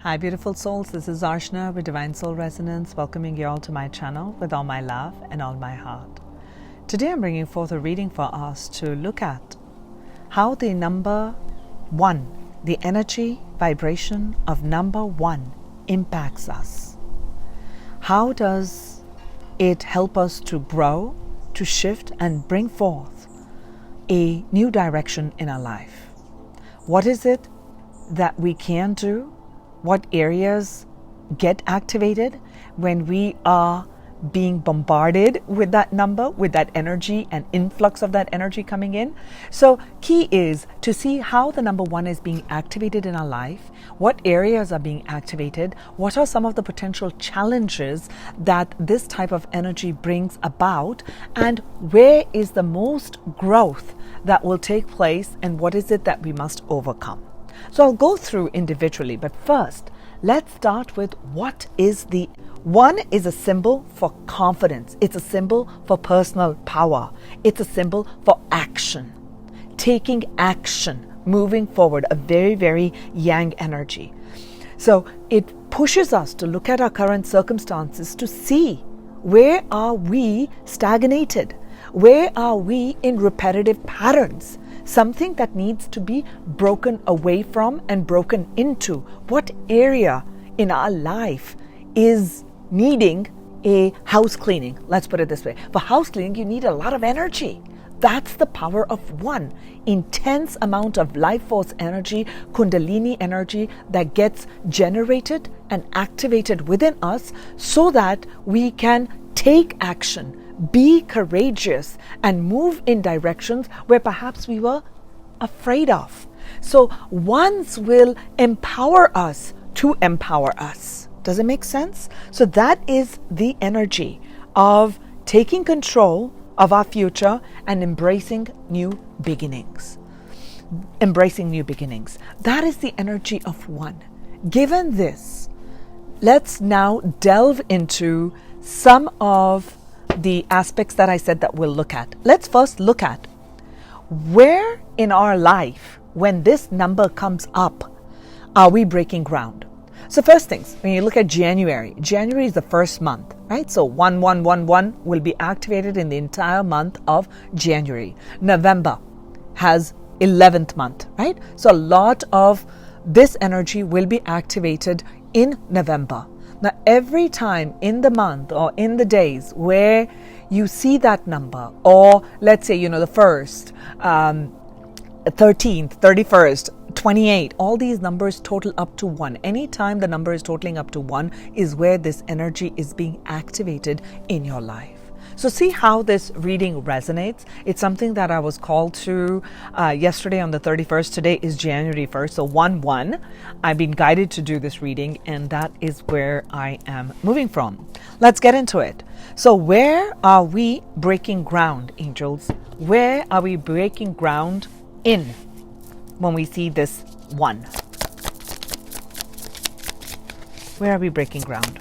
Hi beautiful souls, this is Arshna with Divine Soul Resonance, welcoming you all to my channel with all my love and all my heart. Today I'm bringing forth a reading for us to look at how the number 1, the energy vibration of number 1 impacts us. How does it help us to grow, to shift and bring forth a new direction in our life? What is it that we can do? What areas get activated when we are being bombarded with that number, with that energy and influx of that energy coming in? So key is to see how the number 1 is being activated in our life, what areas are being activated, what are some of the potential challenges that this type of energy brings about, and where is the most growth that will take place and what is it that we must overcome. So I'll go through individually, but first, let's start with what is the 1 is a symbol for confidence. It's a symbol for personal power. It's a symbol for action, taking action, moving forward, a very, very yang energy. So it pushes us to look at our current circumstances to see where are we stagnated? Where are we in repetitive patterns? Something that needs to be broken away from and broken into. What area in our life is needing a house cleaning? Let's put it this way. For house cleaning, you need a lot of energy. That's the power of 1. Intense amount of life force energy, kundalini energy that gets generated and activated within us so that we can take action, be courageous and move in directions where perhaps we were afraid of. So ones will empower us to empower us. Does it make sense? So that is the energy of taking control of our future and embracing new beginnings. Embracing new beginnings. That is the energy of 1. Given this, let's now delve into some of the aspects that I said that we'll look at. Let's first look at where in our life, when this number comes up, are we breaking ground? So first things, when you look at January is the first month, right? So 1111 will be activated in the entire month of January. November has 11th month, right? So a lot of this energy will be activated in November. Now, every time in the month or in the days where you see that number, or let's say, the 1st, 13th, 31st, 28, all these numbers total up to 1. Anytime the number is totaling up to 1 is where this energy is being activated in your life. So see how this reading resonates. It's something that I was called to yesterday on the 31st. Today is January 1st. So 1-1. I've been guided to do this reading, and that is where I am moving from. Let's get into it. So where are we breaking ground, angels? Where are we breaking ground in when we see this 1? Where are we breaking ground?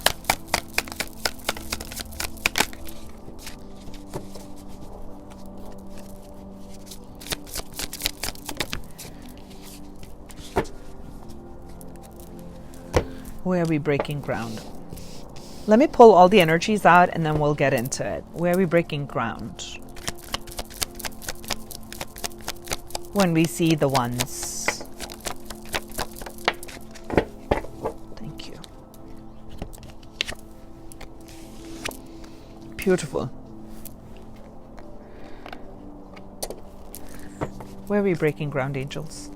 Where are we breaking ground? Let me pull all the energies out and then we'll get into it. Where are we breaking ground? When we see the 1s. Thank you. Beautiful. Where are we breaking ground, angels?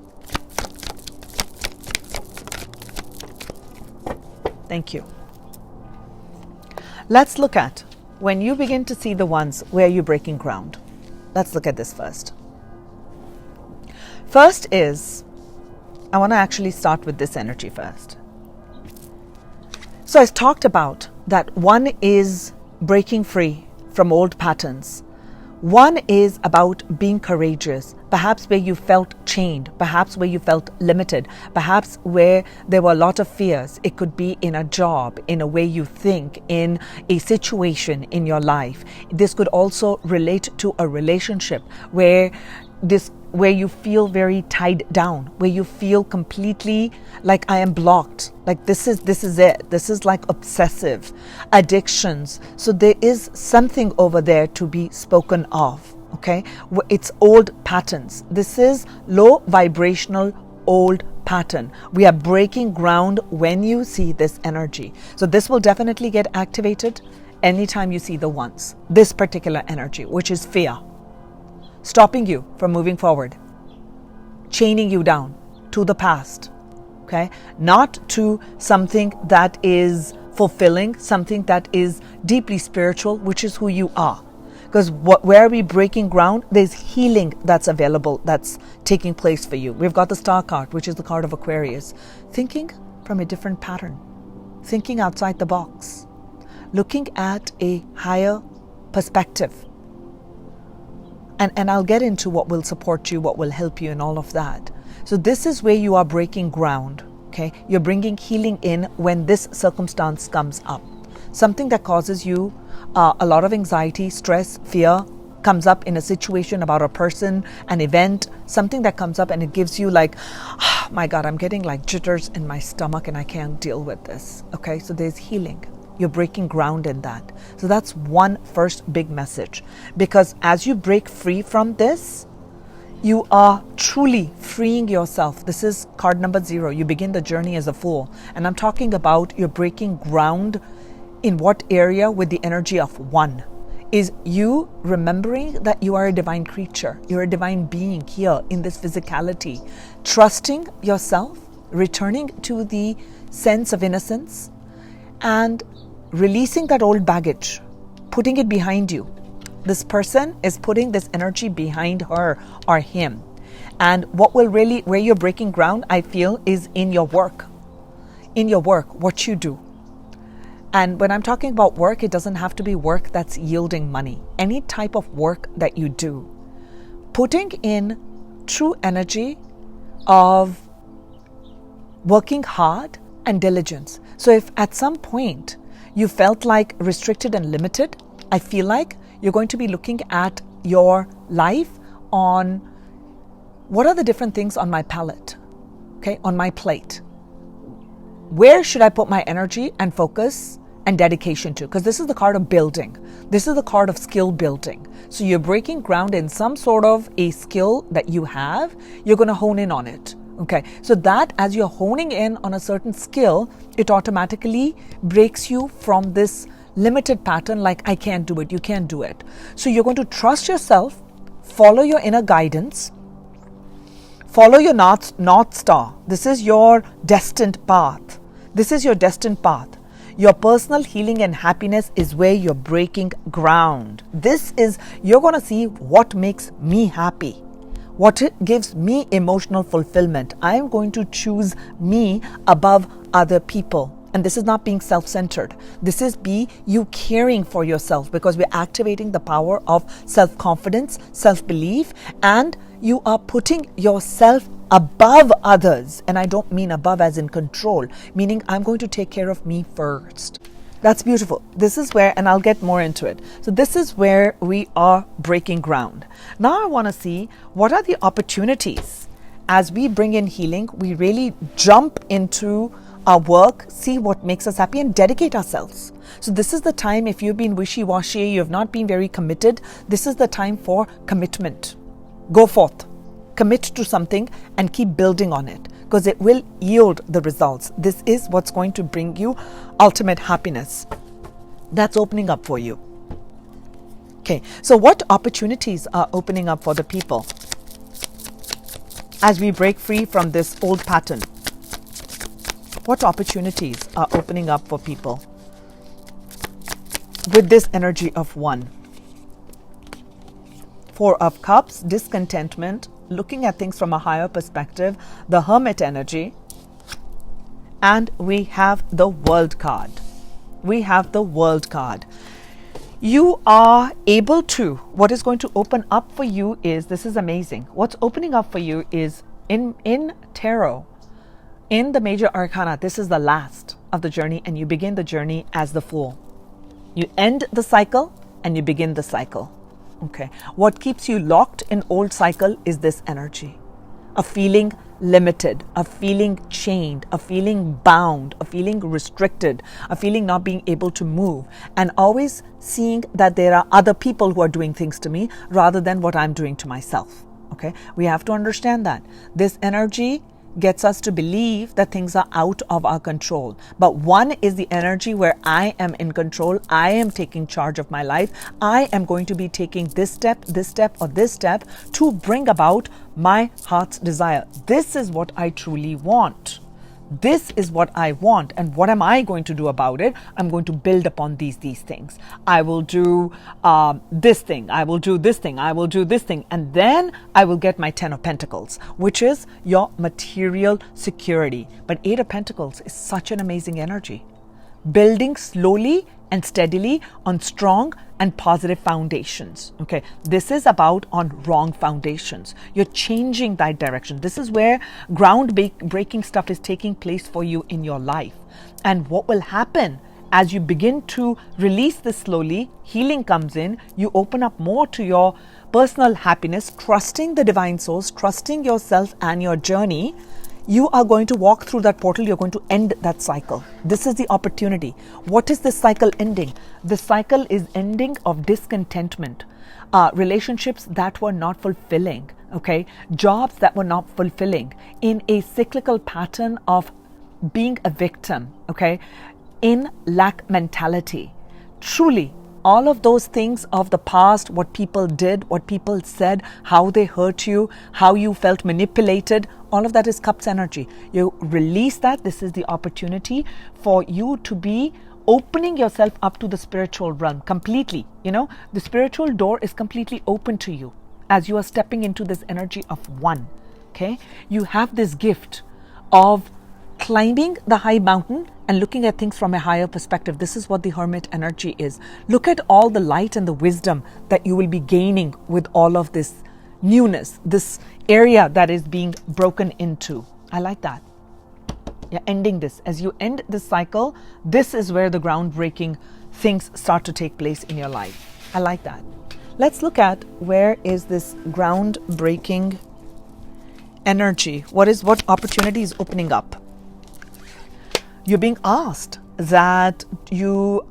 Thank you. Let's look at when you begin to see the 1s, where you're breaking ground. Let's look at this first. First is, I want to actually start with this energy first. So I talked about that 1 is breaking free from old patterns. 1 is about being courageous, perhaps where you felt chained, perhaps where you felt limited, perhaps where there were a lot of fears. It could be in a job, in a way you think, in a situation in your life. This could also relate to a relationship where this, where you feel very tied down, where you feel completely like I am blocked, like this is it, this is like obsessive addictions. So there is something over there to be spoken of. Okay, it's old patterns. This is low vibrational old pattern. We are breaking ground when you see this energy. So this will definitely get activated anytime you see the ones, this particular energy, which is fear, stopping you from moving forward, chaining you down to the past. Okay, not to something that is fulfilling, something that is deeply spiritual, which is who you are. Because where we breaking ground, there's healing that's available, that's taking place for you. We've got the star card, which is the card of Aquarius. Thinking from a different pattern, thinking outside the box, looking at a higher perspective. And I'll get into what will support you, what will help you, and all of that. So this is where you are breaking ground. Okay, you're bringing healing in when this circumstance comes up. Something that causes you a lot of anxiety, stress, fear comes up in a situation, about a person, an event, something that comes up and it gives you like, oh my God, I'm getting like jitters in my stomach and I can't deal with this. Okay, so there's healing. You're breaking ground in that. So that's one first big message. Because as you break free from this, you are truly freeing yourself. This is card number 0. You begin the journey as a fool. And I'm talking about you're breaking ground in what area? With the energy of 1. Is you remembering that you are a divine creature. You're a divine being here in this physicality. Trusting yourself, returning to the sense of innocence, and releasing that old baggage, putting it behind you. This person is putting this energy behind her or him. And what will really, where you're breaking ground, I feel, is in your work. In your work, what you do. And when I'm talking about work, it doesn't have to be work that's yielding money. Any type of work that you do, putting in true energy of working hard and diligence. So if at some point you felt like restricted and limited, I feel like you're going to be looking at your life on what are the different things on my palette, okay, on my plate. Where should I put my energy and focus and dedication to? Because this is the card of building. This is the card of skill building. So you're breaking ground in some sort of a skill that you have. You're going to hone in on it. Okay. So that as you're honing in on a certain skill, it automatically breaks you from this limited pattern like I can't do it, you can't do it. So you're going to trust yourself, follow your inner guidance, follow your North Star. This is your destined path. This is your destined path. Your personal healing and happiness is where you're breaking ground. This is, you're going to see what makes me happy, what gives me emotional fulfillment. I am going to choose me above other people. And this is not being self-centered. This is you caring for yourself, because we're activating the power of self-confidence, self-belief, and you are putting yourself above others. And I don't mean above as in control, meaning I'm going to take care of me first. That's beautiful. This is where, and I'll get more into it. So this is where we are breaking ground. Now I want to see what are the opportunities. As we bring in healing, we really jump into our work, see what makes us happy, and dedicate ourselves. So this is the time, if you've been wishy-washy, you have not been very committed, this is the time for commitment. Go forth, commit to something and keep building on it, because it will yield the results. This is what's going to bring you ultimate happiness. That's opening up for you. Okay, so what opportunities are opening up for the people as we break free from this old pattern? What opportunities are opening up for people with this energy of 1? 4 of Cups, discontentment, looking at things from a higher perspective, the Hermit energy, and we have the World card. We have the World card. You are able to, what is going to open up for you is, this is amazing. What's opening up for you is in tarot, in the major arcana, this is the last of the journey, and you begin the journey as the Fool. You end the cycle and you begin the cycle. Okay. What keeps you locked in old cycle is this energy. A feeling limited, a feeling chained, a feeling bound, a feeling restricted, a feeling not being able to move, and always seeing that there are other people who are doing things to me rather than what I'm doing to myself. Okay, we have to understand that this energy gets us to believe that things are out of our control. But one is the energy where I am in control. I am taking charge of my life. I am going to be taking this step, or this step to bring about my heart's desire. This is what I truly want. This is what I want. And what am I going to do about it? I'm going to build upon these things. I will do this thing. I will do this thing. I will do this thing. And then I will get my 10 of Pentacles, which is your material security. But 8 of Pentacles is such an amazing energy. Building slowly and steadily on strong and positive foundations. Okay, this is about on wrong foundations. You're changing that direction. This is where ground-breaking stuff is taking place for you in your life. And what will happen as you begin to release this slowly, healing comes in, you open up more to your personal happiness, trusting the divine source, trusting yourself and your journey. You are going to walk through that portal. You're going to end that cycle. This is the opportunity. What is this cycle ending? The cycle is ending of discontentment, relationships that were not fulfilling, okay? Jobs that were not fulfilling, in a cyclical pattern of being a victim, okay? In lack mentality. Truly, all of those things of the past, what people did, what people said, how they hurt you, how you felt manipulated, all of that is Cups energy. You release that. This is the opportunity for you to be opening yourself up to the spiritual realm completely. You know, the spiritual door is completely open to you as you are stepping into this energy of one. Okay, you have this gift of climbing the high mountain and looking at things from a higher perspective. This is what the Hermit energy is. Look at all the light and the wisdom that you will be gaining with all of this newness, this area that is being broken into. I like that. You're ending this. As you end this cycle, this is where the groundbreaking things start to take place in your life. I like that. Let's look at where is this groundbreaking energy. What opportunity is opening up? You're being asked that you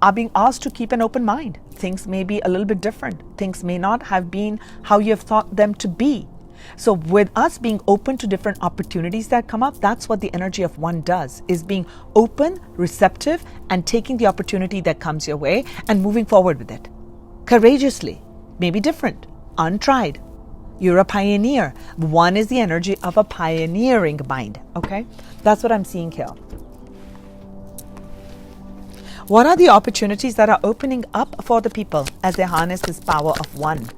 are being asked to keep an open mind. Things may be a little bit different. Things may not have been how you have thought them to be. So with us being open to different opportunities that come up, that's what the energy of one does, is being open, receptive, and taking the opportunity that comes your way and moving forward with it. Courageously, maybe different, untried. You're a pioneer. One is the energy of a pioneering mind, okay? That's what I'm seeing here. What are the opportunities that are opening up for the people as they harness this power of one?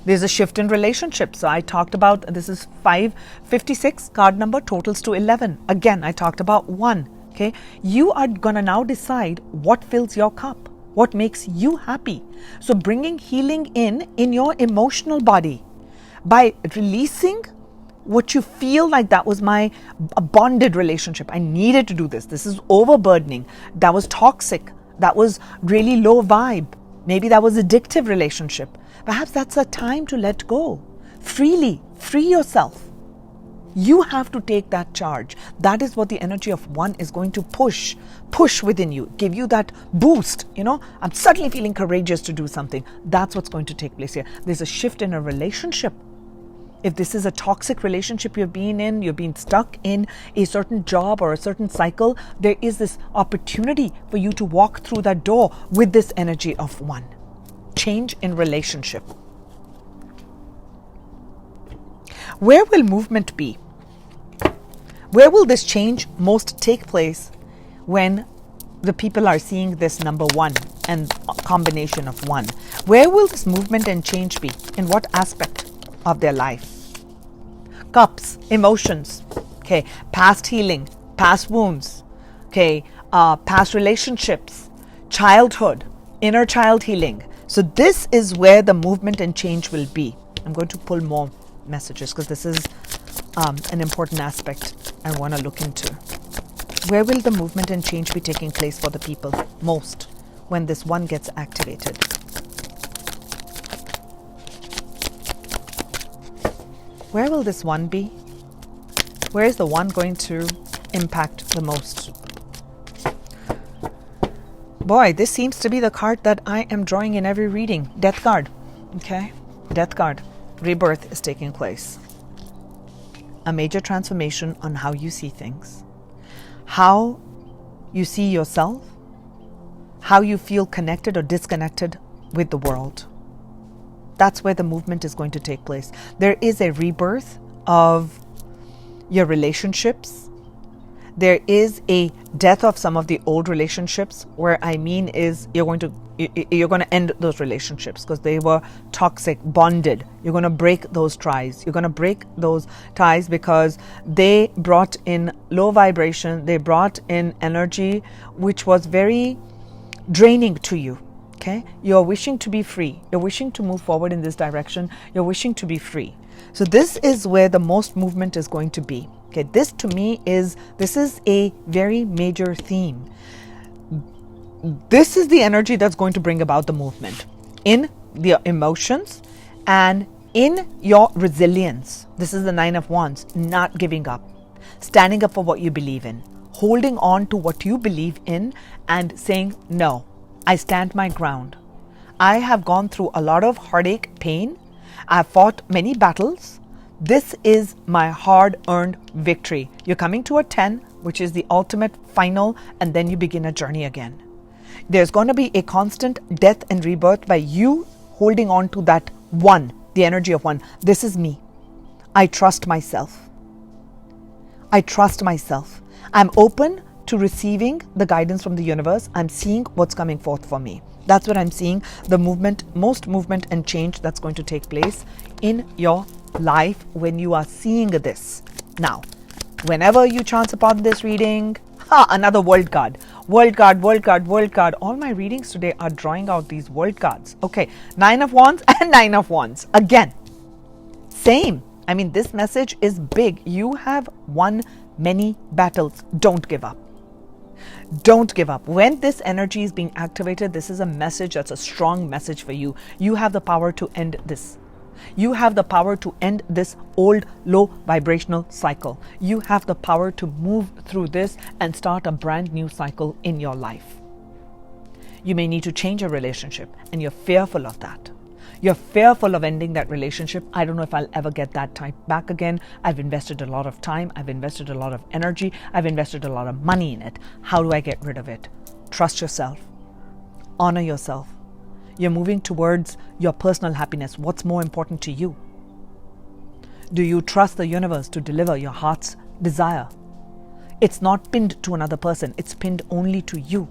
There's a shift in relationships. So I talked about, this is 556, card number totals to 11. Again, I talked about one, okay? You are going to now decide what fills your cup, what makes you happy. So bringing healing in your emotional body by releasing what you feel like that was my bonded relationship. I needed to do this. This is overburdening. That was toxic. That was really low vibe. Maybe that was addictive relationship. Perhaps that's a time to let go. Freely, free yourself. You have to take that charge. That is what the energy of one is going to push within you, give you that boost. You know, I'm suddenly feeling courageous to do something. That's what's going to take place here. There's a shift in a relationship. If this is a toxic relationship you've been stuck in a certain job or a certain cycle, there is this opportunity for you to walk through that door with this energy of one. Change in relationship. Where will movement be? Where will this change most take place when the people are seeing this number one and combination of one? Where will this movement and change be? In what aspect of their life? Cups, emotions, okay, past healing, past wounds, okay, past relationships, childhood, inner child healing. So this is where the movement and change will be. I'm going to pull more messages because this is an important aspect I want to look into. Where will the movement and change be taking place for the people most when this one gets activated? Where will this one be? Where is the one going to impact the most? Boy, this seems to be the card that I am drawing in every reading. Death card. Okay? Death card. Rebirth is taking place. A major transformation on how you see things. How you see yourself. How you feel connected or disconnected with the world. That's where the movement is going to take place. There is a rebirth of your relationships. There is a death of some of the old relationships, where I mean is you're going to end those relationships because they were toxic, bonded. You're going to break those ties. You're going to break those ties because they brought in low vibration. They brought in energy which was very draining to you. Okay? You're wishing to be free. You're wishing to move forward in this direction. You're wishing to be free. So this is where the most movement is going to be. Okay, this to me is a very major theme. This is the energy that's going to bring about the movement in the emotions and in your resilience. This is the 9 of Wands, not giving up, standing up for what you believe in, holding on to what you believe in and saying, no, I stand my ground. I have gone through a lot of heartache, pain. I've fought many battles. This is my hard-earned victory. You're coming to a 10, which is the ultimate final, and then you begin a journey again. There's going to be a constant death and rebirth by you holding on to that 1, the energy of 1. This is me. I trust myself. I trust myself. I'm open to receiving the guidance from the universe. I'm seeing what's coming forth for me. That's what I'm seeing, the movement, most movement and change that's going to take place in your life when you are seeing this. Now, whenever you chance upon this reading, another world card. World card, world card, world card. All my readings today are drawing out these world cards. Okay, 9 of Wands and 9 of Wands. Again, same. I mean, this message is big. You have won many battles. Don't give up. Don't give up. When this energy is being activated, this is a message that's a strong message for you. You have the power to end this. You have the power to end this old low vibrational cycle. You have the power to move through this and start a brand new cycle in your life. You may need to change a relationship and you're fearful of that. You're fearful of ending that relationship. I don't know if I'll ever get that type back again. I've invested a lot of time. I've invested a lot of energy. I've invested a lot of money in it. How do I get rid of it? Trust yourself. Honor yourself. You're moving towards your personal happiness. What's more important to you? Do you trust the universe to deliver your heart's desire? It's not pinned to another person. It's pinned only to you.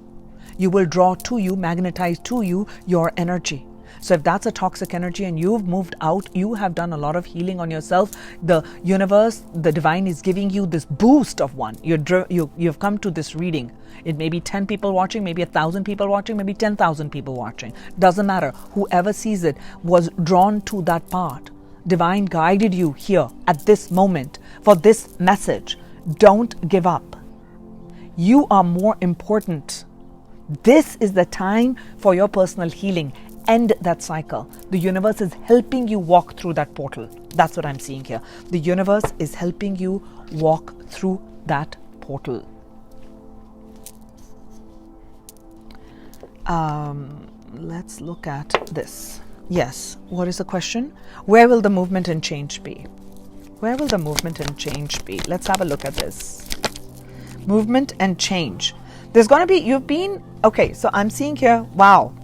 You will draw to you, magnetize to you your energy. So if that's a toxic energy and you've moved out, you have done a lot of healing on yourself. The universe, the divine is giving you this boost of one. You've come to this reading. It may be 10 people watching, maybe 1,000 people watching, maybe 10,000 people watching. Doesn't matter. Whoever sees it was drawn to that part. Divine guided you here at this moment for this message. Don't give up. You are more important. This is the time for your personal healing. End that cycle. The universe is helping you walk through that portal. That's what I'm seeing here. The universe is helping you walk through that portal. Let's look at this. Yes. What is the question? Where will the movement and change be? Where will the movement and change be? Let's have a look at this. Movement and change. There's going to be, okay, so I'm seeing here, wow.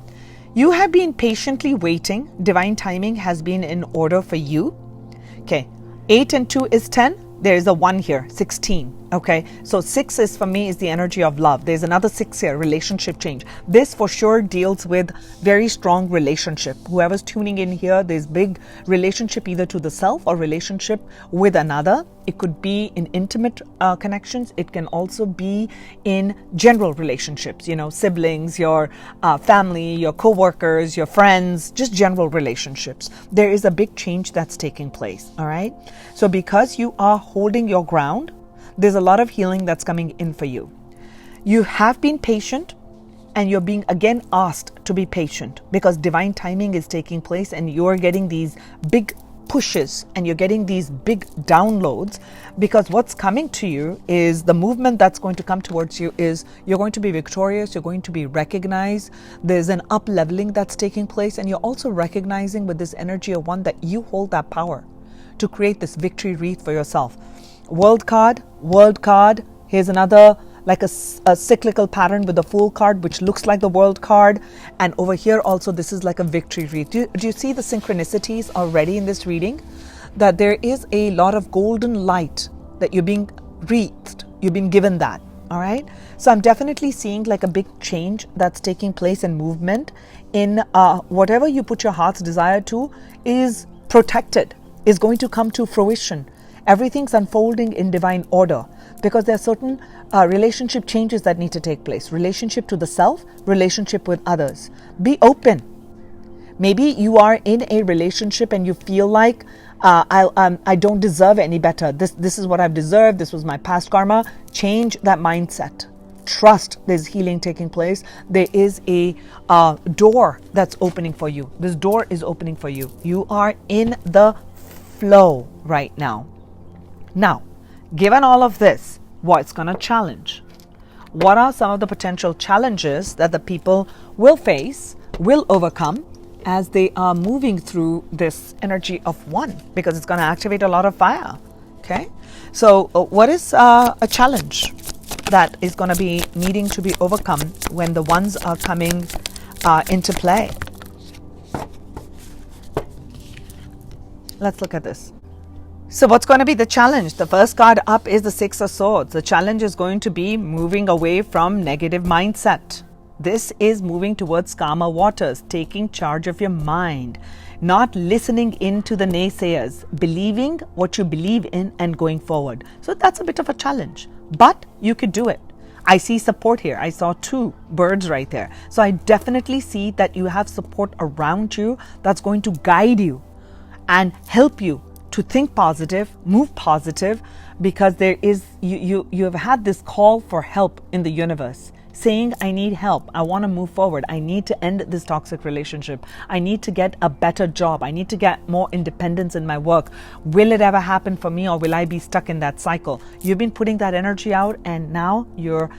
You have been patiently waiting. Divine timing has been in order for you. Okay, 8 and 2 is 10. There is a 1 here, 16. Okay, so 6 is for me is the energy of love. There's another 6 here, relationship change. This for sure deals with very strong relationship. Whoever's tuning in here, there's big relationship either to the self or relationship with another. It could be in intimate connections. It can also be in general relationships, siblings, your family, your co-workers, your friends, just general relationships. There is a big change that's taking place, all right? So because you are holding your ground, there's a lot of healing that's coming in for you. You have been patient and you're being again asked to be patient because divine timing is taking place and you're getting these big pushes and you're getting these big downloads, because what's coming to you is the movement that's going to come towards you is you're going to be victorious, you're going to be recognized, there's an up leveling that's taking place, and you're also recognizing with this energy of one that you hold that power to create this victory wreath for yourself. World card, here's another like a cyclical pattern with the Fool card, which looks like the World card. And over here also, this is like a victory wreath. Do you see the synchronicities already in this reading? That there is a lot of golden light that you're being wreathed. You've been given that. All right. So I'm definitely seeing like a big change that's taking place in movement in whatever you put your heart's desire to is protected, is going to come to fruition. Everything's unfolding in divine order, because there are certain relationship changes that need to take place. Relationship to the self, relationship with others. Be open. Maybe you are in a relationship and you feel like I don't deserve any better. This is what I've deserved. This was my past karma. Change that mindset. Trust there's healing taking place. There is a door that's opening for you. This door is opening for you. You are in the flow right now. Now, given all of this, what's going to challenge? What are some of the potential challenges that the people will face, will overcome as they are moving through this energy of one? Because it's going to activate a lot of fire. Okay. So what is a challenge that is going to be needing to be overcome when the ones are coming into play? Let's look at this. So what's going to be the challenge? The first card up is the Six of Swords. The challenge is going to be moving away from negative mindset. This is moving towards calmer waters, taking charge of your mind, not listening into the naysayers, believing what you believe in and going forward. So that's a bit of a challenge, but you could do it. I see support here. I saw 2 birds right there. So I definitely see that you have support around you that's going to guide you and help you to think positive, move positive, because there is you have had this call for help in the universe, saying, I need help, I want to move forward, I need to end this toxic relationship, I need to get a better job, I need to get more independence in my work. Will it ever happen for me, or will I be stuck in that cycle? You've been putting that energy out, and now your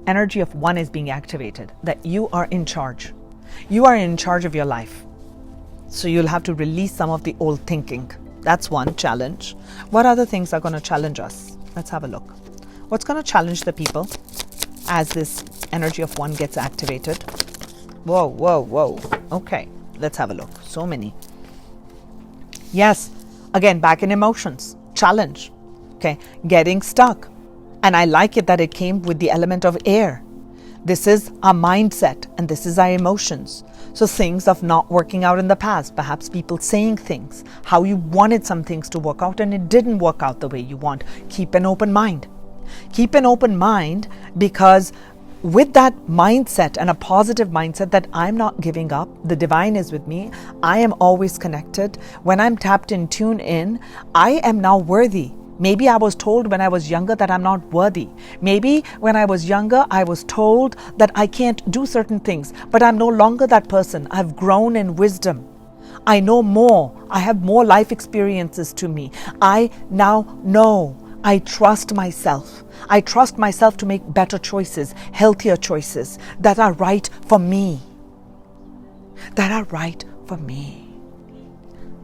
energy of one is being activated, that you are in charge. You are in charge of your life. So you'll have to release some of the old thinking. That's one challenge. What other things are going to challenge us? Let's have a look. What's going to challenge the people as this energy of one gets activated? Whoa. Okay, let's have a look. So many. Yes, again, back in emotions. Challenge. Okay, getting stuck. And I like it that it came with the element of air. This is our mindset and this is our emotions. So things of not working out in the past, perhaps people saying things, how you wanted some things to work out and it didn't work out the way you want. Keep an open mind. Keep an open mind, because with that mindset and a positive mindset that I'm not giving up, the divine is with me, I am always connected. When I'm tapped in, tuned in, I am now worthy. Maybe I was told when I was younger that I'm not worthy. Maybe when I was younger, I was told that I can't do certain things, but I'm no longer that person. I've grown in wisdom. I know more. I have more life experiences to me. I now know. I trust myself. I trust myself to make better choices, healthier choices that are right for me. That are right for me.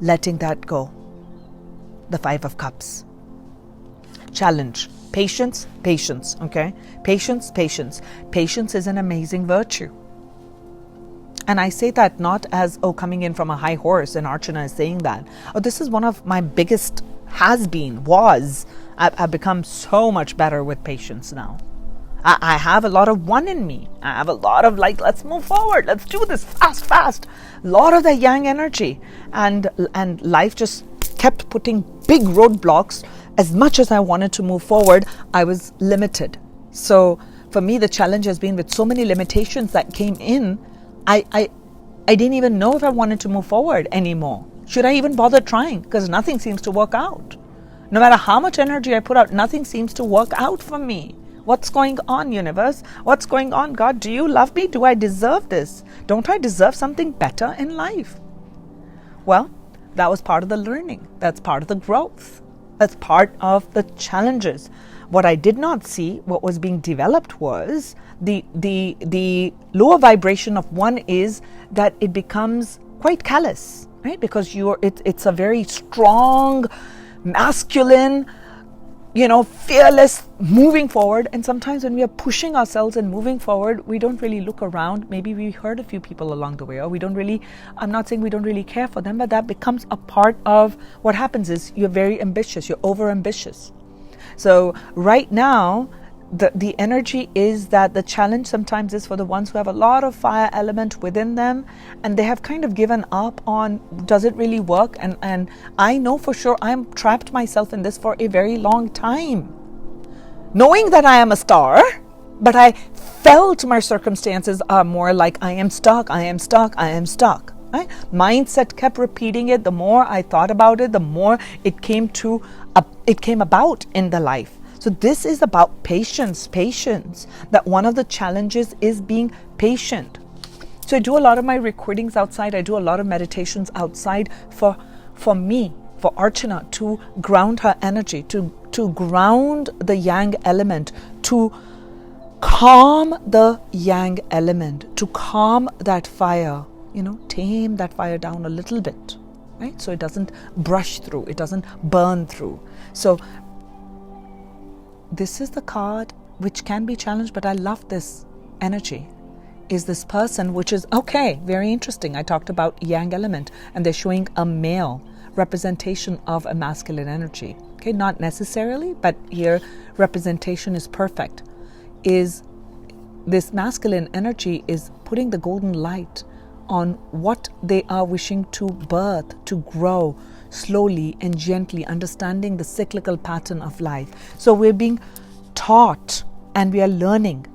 Letting that go. The Five of Cups. Challenge. Patience, okay? Patience. Patience is an amazing virtue. And I say that not as, coming in from a high horse, and Archana is saying that. This is one of my biggest, I've become so much better with patience now. I have a lot of one in me. I have a lot of let's move forward. Let's do this fast. A lot of the yang energy. And life just kept putting big roadblocks. As much as I wanted to move forward, I was limited. So for me, the challenge has been with so many limitations that came in, I didn't even know if I wanted to move forward anymore. Should I even bother trying? Because nothing seems to work out. No matter how much energy I put out, nothing seems to work out for me. What's going on, universe? What's going on, God? Do you love me? Do I deserve this? Don't I deserve something better in life? Well, That was part of the learning. That's part of the growth. That's part of the challenges. What I did not see, what was being developed, was the lower vibration of one is that it becomes quite callous, right? Because it's a very strong, masculine, fearless moving forward. And sometimes when we are pushing ourselves and moving forward, we don't really look around. Maybe we hurt a few people along the way, or I'm not saying we don't really care for them, but that becomes a part of what happens is you're very ambitious, you're over ambitious. So right now, the energy is that the challenge sometimes is for the ones who have a lot of fire element within them, and they have kind of given up on, does it really work? And I know for sure I'm trapped myself in this for a very long time, knowing that I am a star, but I felt my circumstances are more like I am stuck. Right? Mindset kept repeating it. The more I thought about it, the more it came about in the life. So this is about patience. That one of the challenges is being patient. So I do a lot of my recordings outside. I do a lot of meditations outside for me, for Archana, to ground her energy, to ground the yang element, to calm the yang element, to calm that fire, tame that fire down a little bit, right? So it doesn't brush through, it doesn't burn through. So this is the card which can be challenged, but I love this energy. Is this person, which is, okay, very interesting. I talked about yang element, and they're showing a male representation of a masculine energy. Okay, not necessarily, but here representation is perfect. Is this masculine energy is putting the golden light on what they are wishing to birth, to grow slowly and gently, understanding the cyclical pattern of life. So we're being taught and we are learning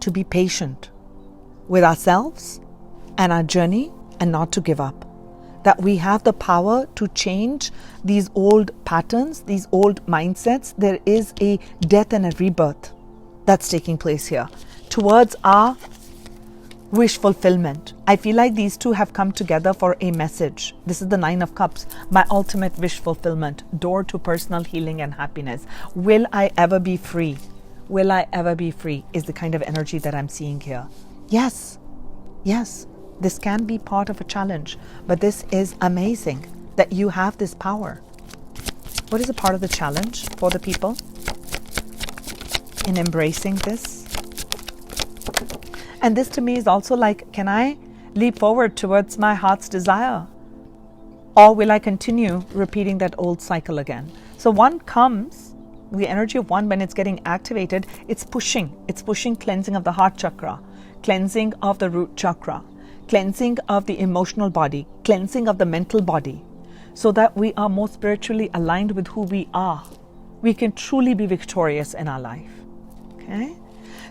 to be patient with ourselves and our journey, and not to give up. That we have the power to change these old patterns, these old mindsets. There is a death and a rebirth that's taking place here towards our wish fulfillment. I feel like these two have come together for a message. This is the 9 of Cups, my ultimate wish fulfillment, door to personal healing and happiness. Will I ever be free? Will I ever be free is the kind of energy that I'm seeing here. Yes, this can be part of a challenge, but this is amazing that you have this power. What is a part of the challenge for the people in embracing this? And this to me is also like, can I leap forward towards my heart's desire? Or will I continue repeating that old cycle again? So one comes, the energy of one, when it's getting activated, it's pushing cleansing of the heart chakra, cleansing of the root chakra, cleansing of the emotional body, cleansing of the mental body, so that we are more spiritually aligned with who we are. We can truly be victorious in our life. Okay?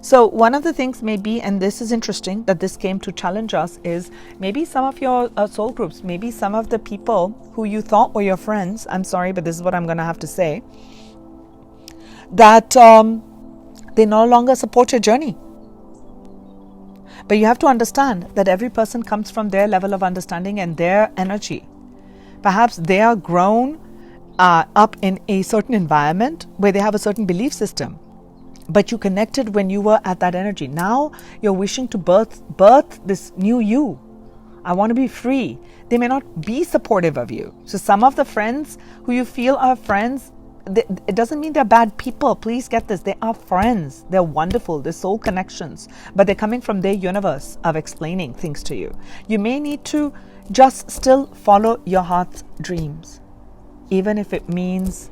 So one of the things may be, and this is interesting that this came to challenge us, is maybe some of your soul groups, maybe some of the people who you thought were your friends, I'm sorry, but this is what I'm going to have to say, that they no longer support your journey. But you have to understand that every person comes from their level of understanding and their energy. Perhaps they are grown up in a certain environment where they have a certain belief system. But you connected when you were at that energy. Now you're wishing to birth this new you. I want to be free. They may not be supportive of you. So some of the friends who you feel are friends, it doesn't mean they're bad people. Please get this. They are friends. They're wonderful. They're soul connections. But they're coming from their universe of explaining things to you. You may need to just still follow your heart's dreams. Even if it means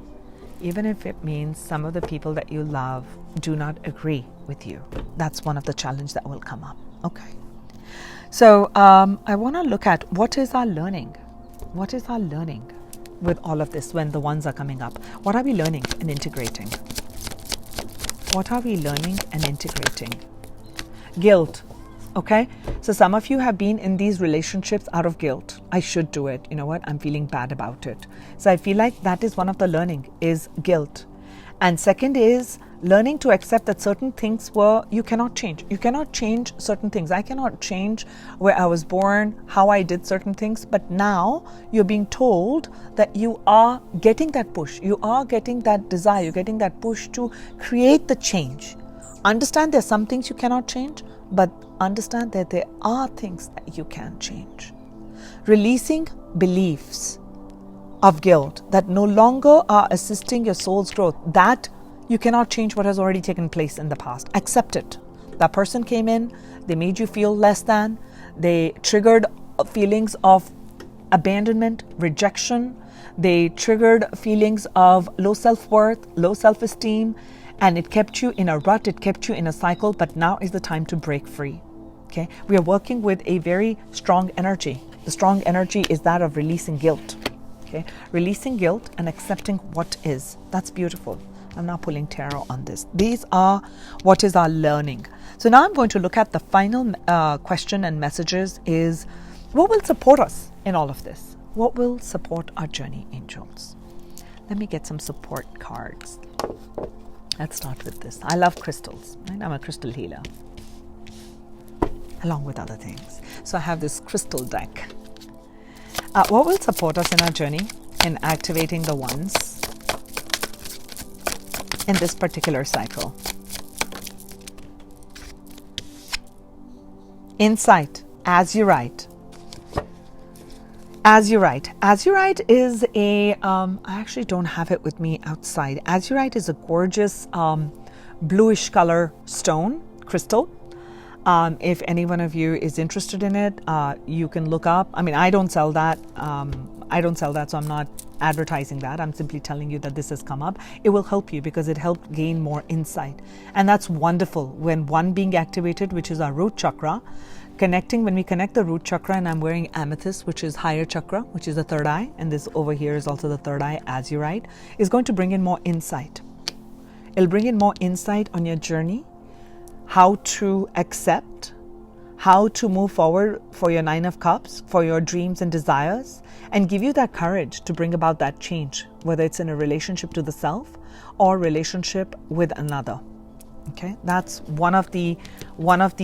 some of the people that you love do not agree with you. That's one of the challenges that will come up. Okay. So I want to look at what is our learning? What is our learning with all of this when the ones are coming up? What are we learning and integrating? What are we learning and integrating? Guilt. Okay, so some of you have been in these relationships out of guilt. I should do it. You know what? I'm feeling bad about it. So I feel like that is one of the learning is guilt. And second is learning to accept that certain things you cannot change. You cannot change certain things. I cannot change where I was born, how I did certain things, but now you're being told that you are getting that push. You are getting that desire. You're getting that push to create the change. Understand there's some things you cannot change, but understand that there are things that you can change. Releasing beliefs of guilt that no longer are assisting your soul's growth, that you cannot change what has already taken place in the past. Accept it. That person came in, they made you feel less than, they triggered feelings of abandonment, rejection, they triggered feelings of low self-worth, low self-esteem, and it kept you in a rut, it kept you in a cycle, but now is the time to break free. Okay? We are working with a very strong energy. The strong energy is that of releasing guilt. Okay? Releasing guilt and accepting what is. That's beautiful. I'm now pulling tarot on this. These are what is our learning. So now I'm going to look at the final question and messages is, what will support us in all of this? What will support our journey, angels? Let me get some support cards. Let's start with this. I love crystals. Right? I'm a crystal healer, along with other things. So I have this crystal deck. What will support us in our journey in activating the ones in this particular cycle? Insight, as you write. As you write. As you write is I actually don't have it with me outside. As you write is a gorgeous bluish color stone, crystal. If any one of you is interested in it, you can look up. I mean, I don't sell that. So I'm not advertising that. I'm simply telling you that this has come up. It will help you because it helps gain more insight. And that's wonderful when one being activated, which is our root chakra, when we connect the root chakra, and I'm wearing amethyst, which is higher chakra, which is the third eye, and this over here is also the third eye, as you write, is going to bring in more insight. It'll bring in more insight on your journey, how to accept, how to move forward for your 9 of Cups, for your dreams and desires, and give you that courage to bring about that change, whether it's in a relationship to the self or relationship with another. Okay, that's one of the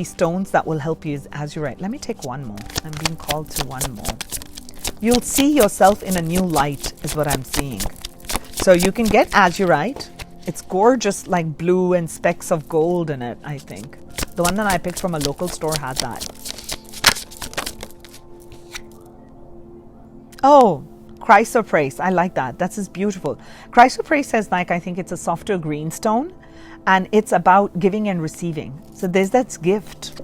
stones that will help you is as you write. Let me take one more. I'm being called to one more. You'll see yourself in a new light is what I'm seeing. So you can get as you write. It's gorgeous, like blue and specks of gold in it, I think. The one that I picked from a local store had that. Oh, chrysoprase. I like that. That's just beautiful. Chrysoprase says, like, I think it's a softer green stone. And it's about giving and receiving. So there's that gift.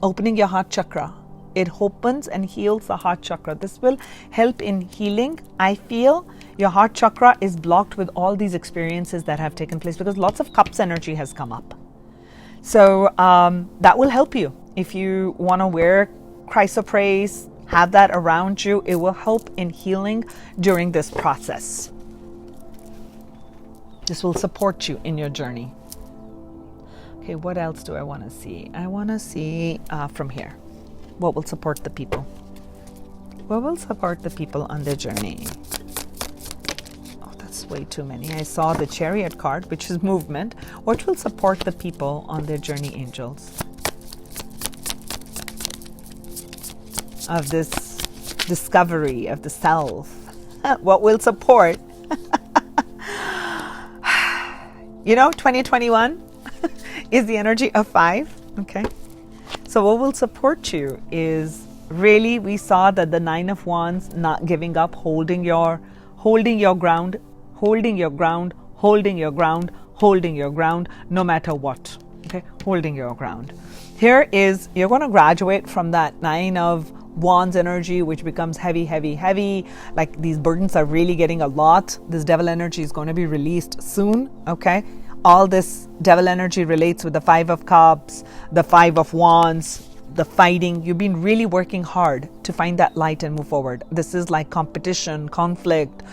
Opening your heart chakra. It opens and heals the heart chakra. This will help in healing. I feel your heart chakra is blocked with all these experiences that have taken place because lots of cups energy has come up. So that will help you. If you want to wear chrysoprase, have that around you. It will help in healing during this process. This will support you in your journey. Okay, what else do I want to see? I want to see from here. What will support the people? What will support the people on their journey? Oh, that's way too many. I saw the Chariot card, which is movement. What will support the people on their journey, angels? Of this discovery of the self. What will support? 2021 is the energy of 5. Okay. So what will support you is really, we saw that the 9 of Wands, not giving up, holding your ground, no matter what. Okay. Holding your ground. Here is, you're going to graduate from that 9 of Wands energy, which becomes heavy. Like these burdens are really getting a lot. This devil energy is going to be released soon. Okay. All this devil energy relates with the 5 of Cups, the 5 of Wands, the fighting. You've been really working hard to find that light and move forward. This is like competition, conflict,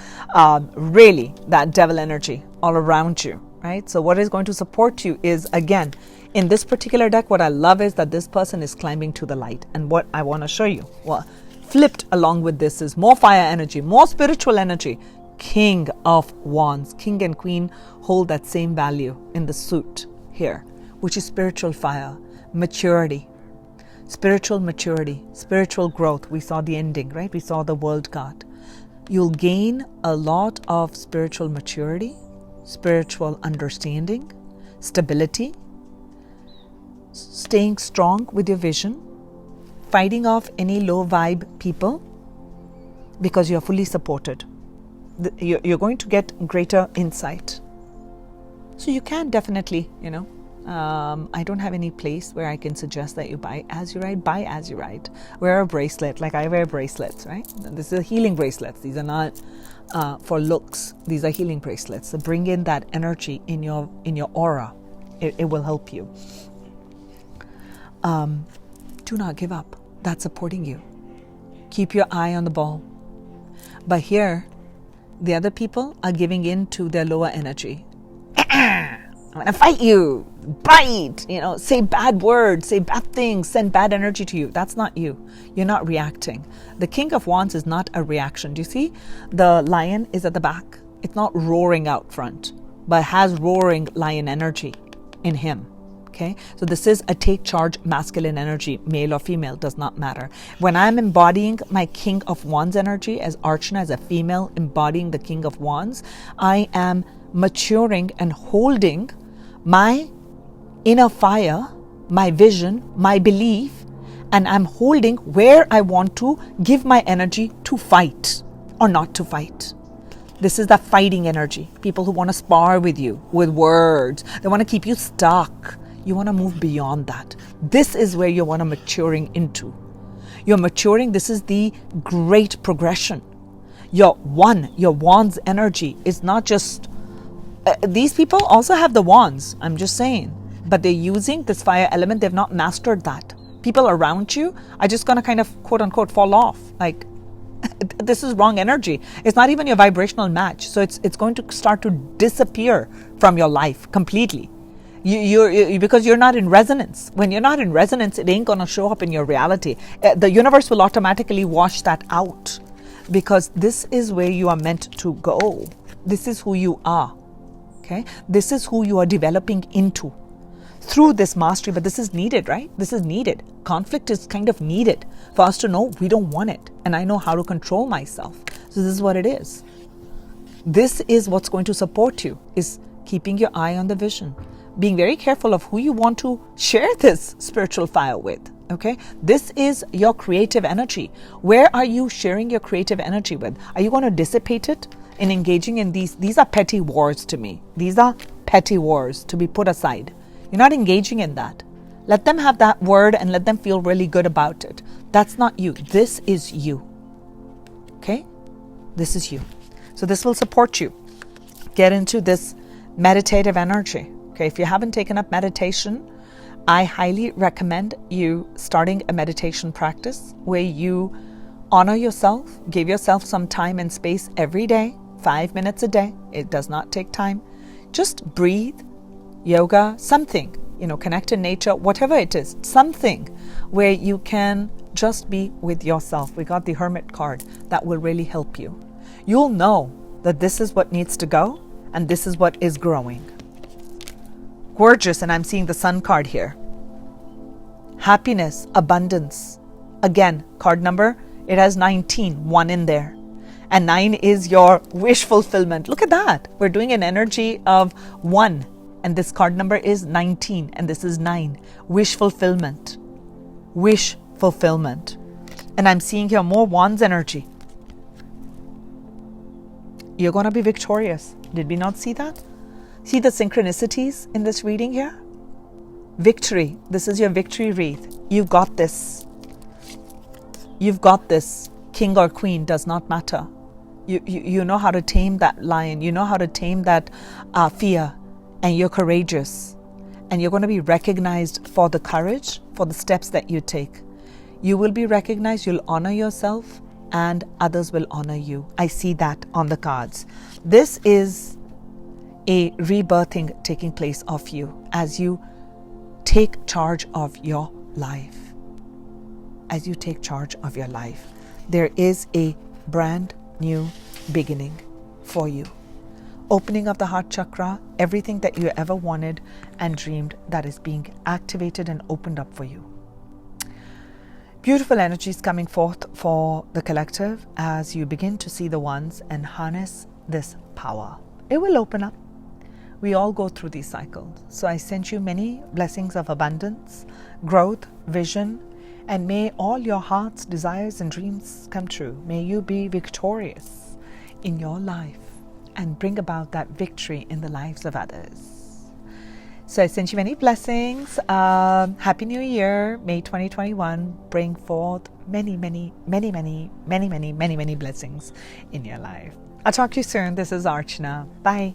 really that devil energy all around you, right? So what is going to support you is, again, in this particular deck, what I love is that this person is climbing to the light. And what I want to show you, well, flipped along with this is more fire energy, more spiritual energy, King of Wands. King and Queen hold that same value in the suit here, which is spiritual fire, maturity, spiritual maturity, spiritual growth. We saw the ending, right? We saw the World card. You'll gain a lot of spiritual maturity, spiritual understanding, stability, staying strong with your vision, fighting off any low vibe people because you're fully supported. You're going to get greater insight. So you can definitely, I don't have any place where I can suggest that you buy as you ride. Wear a bracelet, like I wear bracelets, right? This is healing bracelets. These are not for looks. These are healing bracelets. So bring in that energy in your aura. It will help you. Do not give up. That's supporting you. Keep your eye on the ball. But here, the other people are giving in to their lower energy. I'm going to fight you, bite, say bad words, say bad things, send bad energy to you. That's not you. You're not reacting. The King of Wands is not a reaction. Do you see? The lion is at the back. It's not roaring out front, but has roaring lion energy in him. Okay, so this is a take charge masculine energy, male or female, does not matter. When I'm embodying my King of Wands energy as Archana, as a female embodying the King of Wands, I am maturing and holding my inner fire, my vision, my belief, and I'm holding where I want to give my energy to fight or not to fight. This is the fighting energy. People who want to spar with you with words, they want to keep you stuck. You want to move beyond that. This is where you want to maturing into. You're maturing. This is the great progression. Your wands energy is not just, these people also have the wands, I'm just saying, but they're using this fire element. They've not mastered that. People around you are just going to kind of quote unquote fall off. Like, this is wrong energy. It's not even your vibrational match. So it's going to start to disappear from your life completely. Because you're not in resonance. When you're not in resonance, it ain't going to show up in your reality. The universe will automatically wash that out, because this is where you are meant to go. This is who you are. Okay? This is who you are developing into through this mastery. But this is needed, right? This is needed. Conflict is kind of needed for us to know we don't want it. And I know how to control myself. So this is what it is. This is what's going to support you, is keeping your eye on the vision. Being very careful of who you want to share this spiritual fire with. Okay, this is your creative energy. Where are you sharing your creative energy with? Are you going to dissipate it in engaging in these? These are petty wars to me. These are petty wars to be put aside. You're not engaging in that. Let them have that word and let them feel really good about it. That's not you. This is you. Okay, this is you. So this will support you. Get into this meditative energy. Okay, if you haven't taken up meditation, I highly recommend you starting a meditation practice where you honor yourself, give yourself some time and space every day, 5 minutes a day. It does not take time. Just breathe, yoga, something, connect to nature, whatever it is, something where you can just be with yourself. We got the Hermit card. That will really help you. You'll know that this is what needs to go and this is what is growing. Gorgeous, and I'm seeing the Sun card here. Happiness, abundance. Again, card number, it has 19, 1 in there. And 9 is your wish fulfillment. Look at that. We're doing an energy of 1. And this card number is 19. And this is 9. Wish fulfillment. Wish fulfillment. And I'm seeing here more Wands energy. You're going to be victorious. Did we not see that? See the synchronicities in this reading here? Victory. This is your victory wreath. You've got this. You've got this. King or queen does not matter. You know how to tame that lion. You know how to tame that fear. And you're courageous. And you're going to be recognized for the courage, for the steps that you take. You will be recognized. You'll honor yourself. And others will honor you. I see that on the cards. This is a rebirthing taking place of you as you take charge of your life. As you take charge of your life, there is a brand new beginning. for you. Opening of the heart chakra, everything that you ever wanted and dreamed, that is being activated and opened up for you. Beautiful energies coming forth for the collective as you begin to see the ones and harness this power. It will open up. We all go through these cycles. So I send you many blessings of abundance, growth, vision, and may all your heart's desires and dreams come true. May you be victorious in your life and bring about that victory in the lives of others. So I send you many blessings. Happy New Year. May 2021 bring forth many blessings in your life. I'll talk to you soon. This is Archana. Bye.